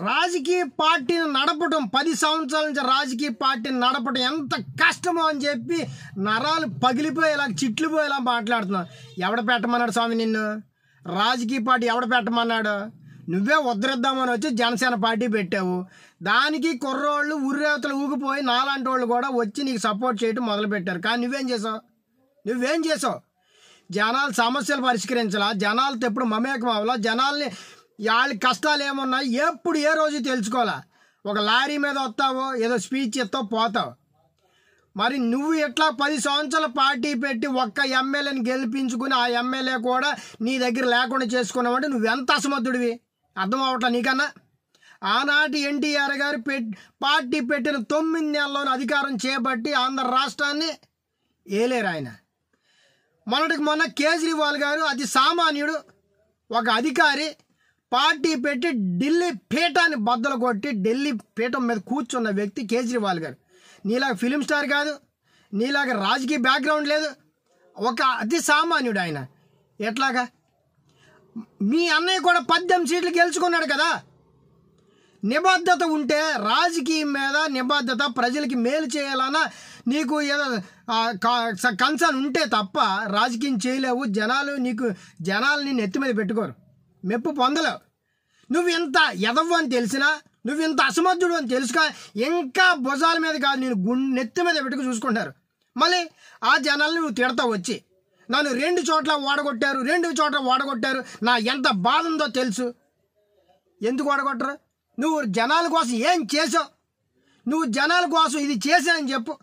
రాజకీయ పార్టీని నడపడం 10 సంవత్సరాల నుంచి రాజకీయ పార్టీని నడపడం ఎంత కష్టమో అని చెప్పి నరాలు పగిలిపోయేలా చిట్లిపోయేలా మాట్లాడుతున్నావు. ఎవడ పెట్టమన్నాడు స్వామి నిన్ను? రాజకీయ పార్టీ ఎవడ పెట్టమన్నాడు? నువ్వే ఉద్ధరిద్దామని వచ్చి జనసేన పార్టీ పెట్టావు. దానికి కుర్రోళ్ళు ఉర్రేతలు ఊగిపోయి నాలాంటి వాళ్ళు కూడా వచ్చి నీకు సపోర్ట్ చేయడం మొదలుపెట్టారు. కానీ నువ్వేం చేసావు? జనాల సమస్యలు పరిష్కరించాలా? జనాలతో ఎప్పుడు మమేకం అవ్వాలా? జనాల్ని వాళ్ళ కష్టాలు ఏమున్నాయి ఎప్పుడు ఏ రోజు తెలుసుకోవాలా? ఒక లారీ మీద వస్తావో ఏదో స్పీచ్ ఇస్తావు పోతావు. మరి నువ్వు ఎట్లా 10 సంవత్సరాల పార్టీ పెట్టి ఒక్క ఎమ్మెల్యేని గెలిపించుకుని ఆ ఎమ్మెల్యే కూడా నీ దగ్గర లేకుండా చేసుకున్నావంటే నువ్వెంత అసమర్థుడివి అర్థం అవట్లా నీకన్నా? ఆనాటి ఎన్టీఆర్ గారు పార్టీ పెట్టిన 9 నెలల్లోనే అధికారం చేపట్టి ఆంధ్ర రాష్ట్రాన్ని ఏలేరు ఆయన. మొన్నటికి మొన్న కేజ్రీవాల్ గారు అతి సామాన్యుడు ఒక అధికారి పార్టీ పెట్టి ఢిల్లీ పీఠాన్ని బద్దలు కొట్టి ఢిల్లీ పీఠం మీద కూర్చున్న వ్యక్తి కేజ్రీవాల్ గారు. నీలాగా ఫిలిం స్టార్ కాదు, నీలాగా రాజకీయ బ్యాక్గ్రౌండ్ లేదు, ఒక అతి సామాన్యుడు ఆయన. ఎట్లాగా? మీ అన్నయ్య కూడా 18 సీట్లు గెలుచుకున్నాడు కదా. నిబద్ధత ఉంటే రాజకీయం మీద నిబద్ధత, ప్రజలకి మేలు చేయాలన్నా నీకు ఏదో కన్సర్న్ ఉంటే తప్ప రాజకీయం చేయలేవు. జనాలు నిన్ను ఎత్తి మీద పెట్టుకోరు, మెప్పు పొందలేవు. నువ్వు ఇంత ఎదవ్వు అని తెలిసినా, నువ్వు ఇంత అసమర్థుడు అని తెలుసుగా ఇంకా భుజాల మీద కాదు నేను నెత్తి మీద పెట్టుకు చూసుకుంటారు. మళ్ళీ ఆ జనాల్ని నువ్వు తిడతావు వచ్చి, నన్ను 2 చోట్ల ఓడగొట్టారు, నా ఎంత బాధ ఉందో తెలుసు. ఎందుకు ఓడగొట్టరు? నువ్వు జనాల కోసం ఏం చేసావు? నువ్వు జనాల కోసం ఇది చేశానని చెప్పు.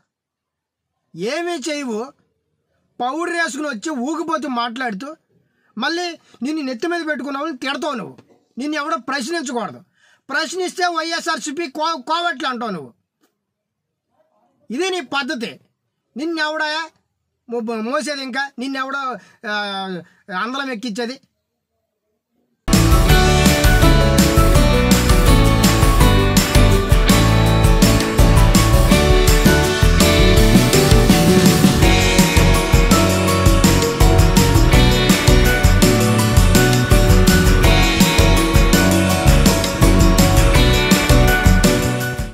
ఏమీ చేయవు, పౌడర్ వేసుకుని వచ్చి ఊగిపోతూ మాట్లాడుతూ మళ్ళీ నిన్ను నెత్తి మీద పెట్టుకున్నావు తిడతావు. నువ్వు నిన్ను ఎవడో ప్రశ్నించకూడదు, ప్రశ్నిస్తే వైఎస్ఆర్సీపీ కోవట్లు అంటావు నువ్వు. ఇది నీ పద్ధతి. నిన్నెవడా మోసేది? ఇంకా నిన్నెవడో అందలం ఎక్కించేది?